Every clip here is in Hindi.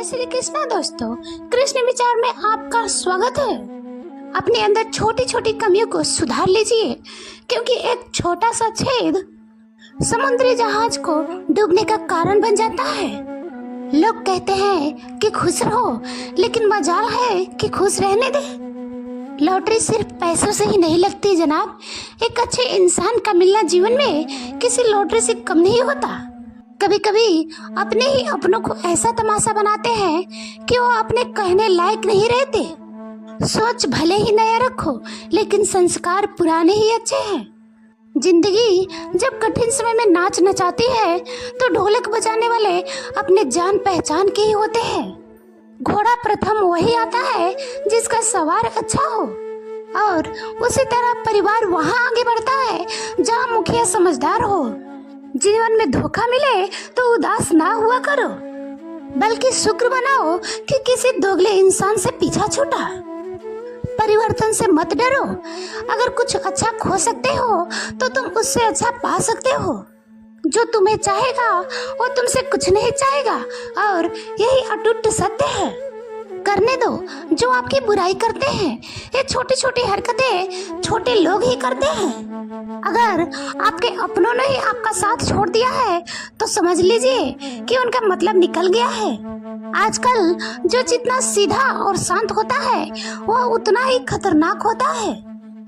श्री कृष्णा दोस्तों, कृष्ण विचार में आपका स्वागत है। अपने अंदर छोटी छोटी कमियों को सुधार लीजिए, क्योंकि एक छोटा सा छेद समुद्री जहाज को डूबने का कारण बन जाता है। लोग कहते हैं कि खुश रहो, लेकिन मजाल है कि खुश रहने दे। लॉटरी सिर्फ पैसों से ही नहीं लगती जनाब। एक अच्छे इंसान का मिलना जीवन में किसी लॉटरी से कम नहीं होता। कभी कभी अपने ही अपनों को ऐसा तमाशा बनाते हैं कि वो अपने कहने लायक नहीं रहते। सोच भले ही नया रखो, लेकिन संस्कार पुराने ही अच्छे हैं। जिंदगी जब कठिन समय में नाच नचाती है तो ढोलक बजाने वाले अपने जान पहचान के ही होते हैं। घोड़ा प्रथम वही आता है जिसका सवार अच्छा हो, और उसी तरह परिवार वहाँ आगे बढ़ता है जहाँ मुखिया समझदार हो। जीवन में धोखा मिले तो उदास ना हुआ करो, बल्कि शुक्र बनाओ कि किसी दोगले इंसान से पीछा छूटा। परिवर्तन से मत डरो। अगर कुछ अच्छा खो सकते हो तो तुम उससे अच्छा पा सकते हो। जो तुम्हें चाहेगा वो तुमसे कुछ नहीं चाहेगा, और यही अटूट सत्य है। करने दो जो आपकी बुराई करते हैं। ये छोटी छोटी हरकतें छोटे लोग ही करते हैं। अगर आपके अपनों ने ही आपका साथ छोड़ दिया है तो समझ लीजिए कि उनका मतलब निकल गया है। आजकल जो जितना सीधा और शांत होता है वह उतना ही खतरनाक होता है।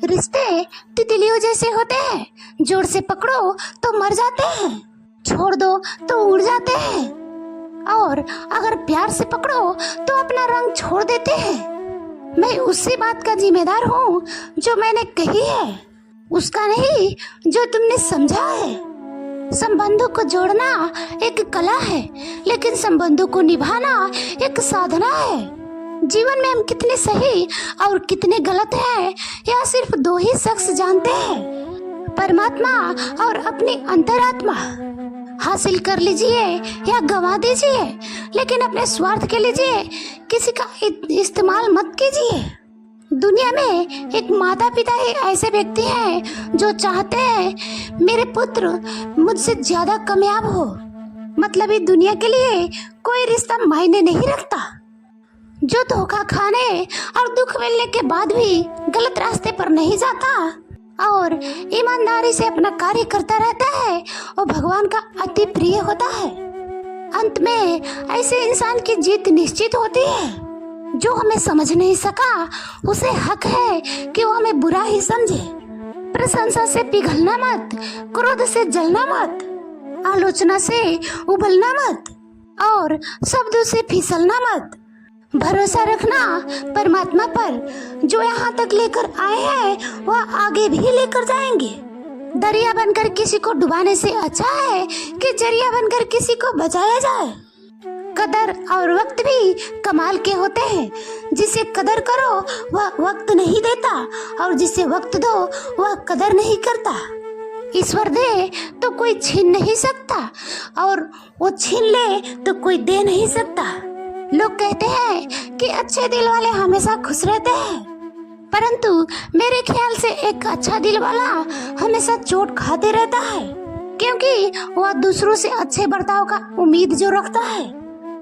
रिश्ते तितलियों जैसे होते हैं, जोर से पकड़ो तो मर जाते हैं, छोड़ दो तो उड़ जाते हैं, और अगर प्यार से पकड़ो तो अपना रंग छोड़ देते हैं। मैं उसी बात का जिम्मेदार हूँ जो मैंने कही है, उसका नहीं जो तुमने समझा है। संबंधों को जोड़ना एक कला है, लेकिन संबंधों को निभाना एक साधना है। जीवन में हम कितने सही और कितने गलत हैं यह सिर्फ दो ही शख्स जानते हैं, परमात्मा और अपनी अंतरात्मा। हासिल कर लीजिए या गवा दीजिए, लेकिन अपने स्वार्थ के लिए किसी का इस्तेमाल मत कीजिए। दुनिया में एक माता पिता ही ऐसे व्यक्ति हैं जो चाहते हैं मेरे पुत्र मुझसे ज्यादा कामयाब हो। मतलब इस दुनिया के लिए कोई रिश्ता मायने नहीं रखता। जो धोखा खाने और दुख मिलने के बाद भी गलत रास्ते पर नहीं जाता और ईमानदारी से अपना कार्य करता रहता है, वो भगवान का अति प्रिय होता है। अंत में ऐसे इंसान की जीत निश्चित होती है। जो हमें समझ नहीं सका उसे हक है कि वो हमें बुरा ही समझे। प्रशंसा से पिघलना मत, क्रोध से जलना मत, आलोचना से उबलना मत, और शब्दों से फिसलना मत। भरोसा रखना परमात्मा पर। जो यहाँ तक लेकर आए हैं वह आगे भी लेकर जाएंगे। दरिया बनकर किसी को डुबाने से अच्छा है कि जरिया बनकर किसी को बचाया जाए। कदर और वक्त भी कमाल के होते हैं। जिसे कदर करो वह वक्त नहीं देता, और जिसे वक्त दो वह कदर नहीं करता। ईश्वर दे तो कोई छीन नहीं सकता, और वो छीन ले तो कोई दे नहीं सकता। लोग कहते हैं कि अच्छे दिल वाले हमेशा खुश रहते हैं, परंतु मेरे ख्याल से एक अच्छा दिल वाला हमेशा चोट खाते रहता है, क्योंकि वह दूसरों से अच्छे बर्ताव का उम्मीद जो रखता है।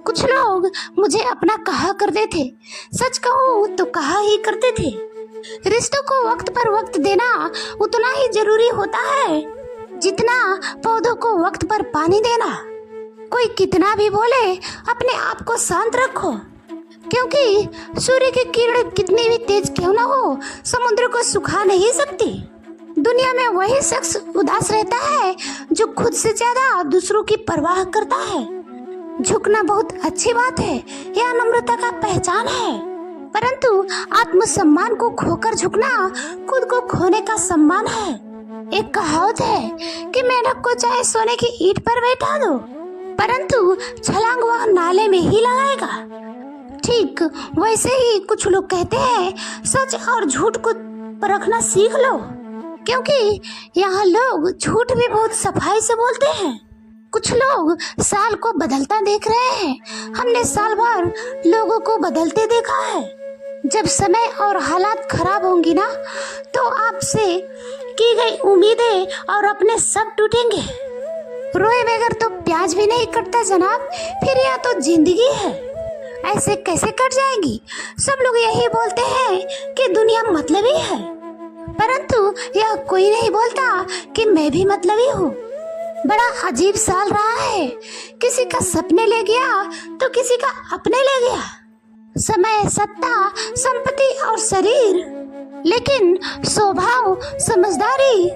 कुछ लोग मुझे अपना कहा करते थे, सच कहूँ तो कहा ही करते थे। रिश्तों को वक्त पर वक्त देना उतना ही जरूरी होता है जितना पौधों को वक्त पर पानी देना। कोई कितना भी बोले अपने आप को शांत रखो, क्योंकि सूर्य की किरण कितनी भी तेज क्यों ना हो समुद्र को सुखा नहीं सकती। दुनिया में वही शख्स उदास रहता है जो खुद से ज्यादा दूसरों की परवाह करता है। झुकना बहुत अच्छी बात है, यह नम्रता का पहचान है, परंतु आत्मसम्मान को खोकर झुकना खुद को खोने का सम्मान है। एक कहावत है कि मेढक को चाहे सोने की ईंट पर बैठा दो, परंतु छलांग वह नाले में ही लगाएगा। ठीक वैसे ही कुछ लोग कहते हैं सच और झूठ को परखना सीख लो, क्योंकि यहाँ लोग झूठ भी बहुत सफाई से बोलते हैं। कुछ लोग साल को बदलता देख रहे हैं, हमने साल भर लोगों को बदलते देखा है। जब समय और हालात खराब होंगी ना, तो आपसे की गई उम्मीदें और अपने सब टूटेंगे। रोए बगैर तो प्याज भी नहीं कटता जनाब, फिर यह तो जिंदगी है। ऐसे कैसे कट जाएगी? सब लोग यही बोलते हैं कि दुनिया मतलबी है, परंतु यह कोई नहीं बोलता कि मैं भी मतलबी हूँ। बड़ा अजीब साल रहा है, किसी का सपने ले गया तो किसी का अपने ले गया। समय, सत्ता, संपत्ति और शरीर, लेकिन स्वभाव, समझदारी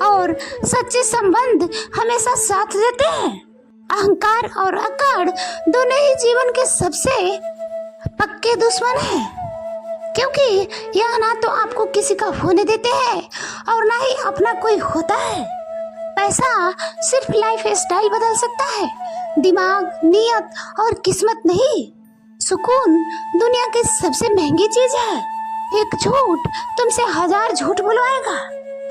और सच्चे संबंध हमेशा साथ देते हैं। अहंकार और अकड़ दोनों ही जीवन के सबसे पक्के दुश्मन हैं, क्योंकि यह ना तो आपको किसी का होने देते हैं और ना ही अपना कोई होता है। पैसा सिर्फ लाइफ स्टाइल बदल सकता है, दिमाग, नियत और किस्मत नहीं। सुकून दुनिया की सबसे महंगी चीज है। एक झूठ तुमसे 1000 झूठ बुलवाएगा,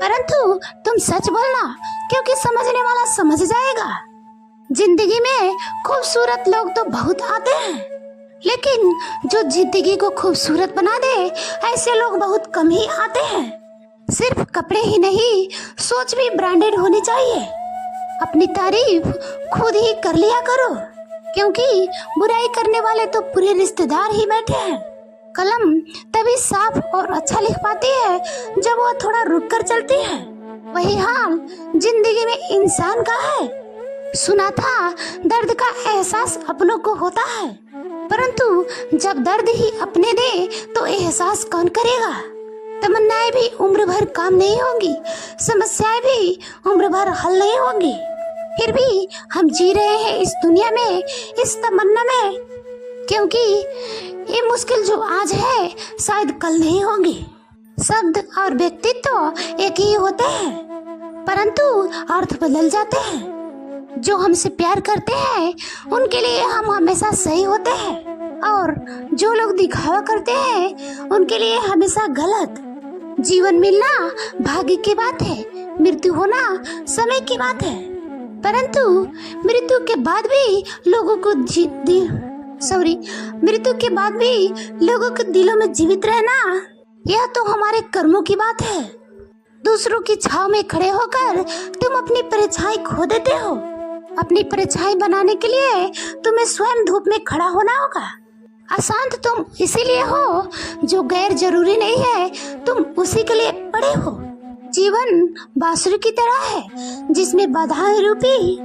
परंतु तुम सच बोलना, क्योंकि समझने वाला समझ जाएगा। जिंदगी में खूबसूरत लोग तो बहुत आते हैं, लेकिन जो जिंदगी को खूबसूरत बना दे ऐसे लोग बहुत कम ही आते हैं। सिर्फ कपड़े ही नहीं, सोच भी ब्रांडेड होनी चाहिए। अपनी तारीफ खुद ही कर लिया करो, क्योंकि बुराई करने वाले तो पूरे रिश्तेदार ही बैठे हैं। कलम तभी साफ और अच्छा लिख पाती है जब वो थोड़ा रुक कर चलती है। वही हाल जिंदगी में इंसान का है। सुना था दर्द का एहसास अपनों को होता है, परंतु जब दर्द ही अपने दे तो एहसास कौन करेगा? तमन्नाएं भी उम्र भर काम नहीं होंगी, समस्याएं भी उम्र भर हल नहीं होंगी। फिर भी हम जी रहे हैं इस दुनिया में, इस तमन्ना में, क्योंकि ये मुश्किल जो आज है शायद कल नहीं होंगी। शब्द और व्यक्तित्व तो एक ही होते हैं, परंतु अर्थ बदल जाते हैं। जो हमसे प्यार करते हैं उनके लिए हम हमेशा सही होते हैं, और जो लोग दिखावा करते हैं उनके लिए हमेशा गलत। जीवन मिलना भाग्य की बात है, मृत्यु होना समय की बात है, परंतु मृत्यु के बाद भी लोगों के दिलों में जीवित रहना, यह तो हमारे कर्मों की बात है। दूसरों की छाव में खड़े होकर तुम अपनी परछाई खो देते हो। अपनी परछाई बनाने के लिए तुम्हें स्वयं धूप में खड़ा होना होगा। अशांत तुम इसीलिए हो जो गैर जरूरी नहीं है, तुम उसी के लिए पड़े हो। जीवन बांसुरी की तरह है जिसमें बाधाएं रूपी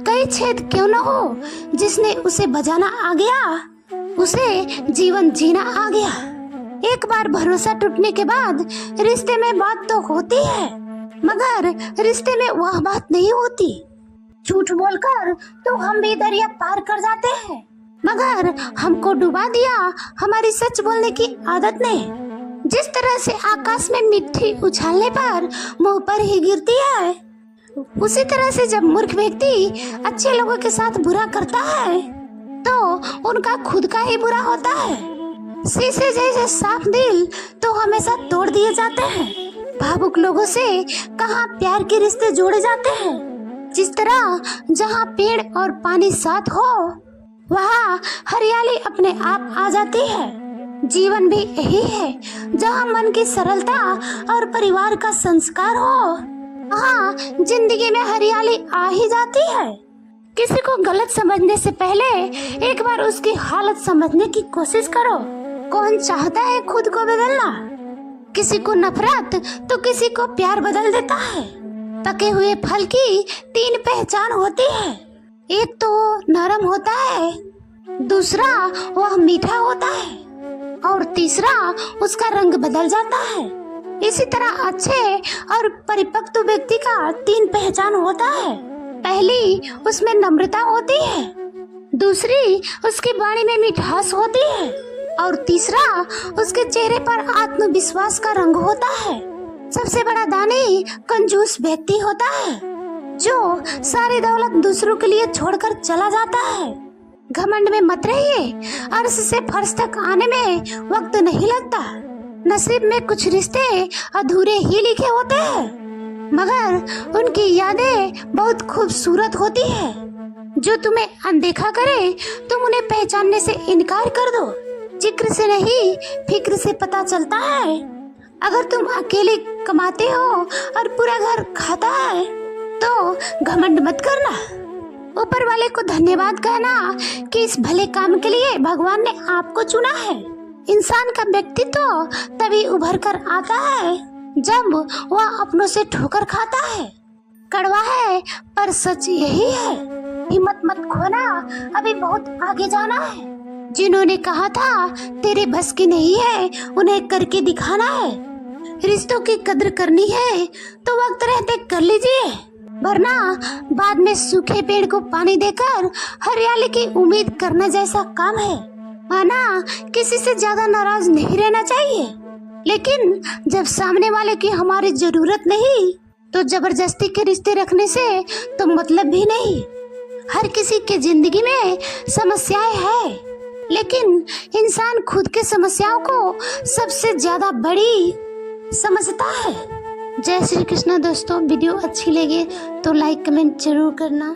कई छेद क्यों न हो, जिसने उसे बजाना आ गया उसे जीवन जीना आ गया। एक बार भरोसा टूटने के बाद रिश्ते में बात तो होती है, मगर रिश्ते में वह बात नहीं होती। झूठ बोलकर तो हम भी दरिया पार कर जाते हैं, मगर हमको डुबा दिया हमारी सच बोलने की आदत ने। जिस तरह से आकाश में मिट्टी उछालने पर मुंह पर ही गिरती है, उसी तरह से जब मूर्ख व्यक्ति अच्छे लोगों के साथ बुरा करता है तो उनका खुद का ही बुरा होता है। शीशे जैसे साफ दिल तो हमेशा तोड़ दिए जाते हैं। भावुक लोगों से कहाँ प्यार के रिश्ते जोड़े जाते हैं। जिस तरह जहाँ पेड़ और पानी साथ हो वहाँ हरियाली अपने आप आ जाती है। जीवन भी यही है, जहाँ मन की सरलता और परिवार का संस्कार हो वहाँ जिंदगी में हरियाली आ ही जाती है। किसी को गलत समझने से पहले एक बार उसकी हालत समझने की कोशिश करो। कौन चाहता है खुद को बदलना? किसी को नफरत तो किसी को प्यार बदल देता है। पके हुए फल की 3 पहचान होती है, एक तो नरम होता है, दूसरा वह मीठा होता है और तीसरा उसका रंग बदल जाता है। इसी तरह अच्छे और परिपक्व व्यक्ति का 3 पहचान होता है। पहली उसमें नम्रता होती है, दूसरी उसकी वाणी में मिठास होती है और तीसरा उसके चेहरे पर आत्मविश्वास का रंग होता है। सबसे बड़ा दानी कंजूस व्यक्ति होता है जो सारी दौलत दूसरों के लिए छोड़कर चला जाता है। घमंड में मत रहिए, अर्श से फर्श तक आने में वक्त नहीं लगता। नसीब में कुछ रिश्ते अधूरे ही लिखे होते हैं, मगर उनकी यादें बहुत खूबसूरत होती है। जो तुम्हें अनदेखा करे तुम उन्हें पहचानने से इनकार कर दो। जिक्र से नहीं फिक्र से पता चलता है। अगर तुम अकेले कमाते हो और पूरा घर खाता है तो घमंड मत करना। ऊपर वाले को धन्यवाद कहना कि इस भले काम के लिए भगवान ने आपको चुना है। इंसान का व्यक्तित्व तभी उभर कर आता है जब वह अपनों से ठोकर खाता है। कड़वा है पर सच यही है, हिम्मत मत खोना, अभी बहुत आगे जाना है। जिन्होंने कहा था तेरे बस की नहीं है, उन्हें करके दिखाना है। रिश्तों की कद्र करनी है तो वक्त रहते कर लीजिए, वरना बाद में सूखे पेड़ को पानी देकर हरियाली की उम्मीद करना जैसा काम है। माना किसी से ज्यादा नाराज नहीं रहना चाहिए, लेकिन जब सामने वाले की हमारी जरूरत नहीं तो जबरदस्ती के रिश्ते रखने से तो मतलब भी नहीं। हर किसी के जिंदगी में समस्याएं हैं, लेकिन इंसान खुद की समस्याओं को सबसे ज्यादा बड़ी समझता है। जय श्री कृष्ण दोस्तों, वीडियो अच्छी लगे तो लाइक कमेंट जरूर करना।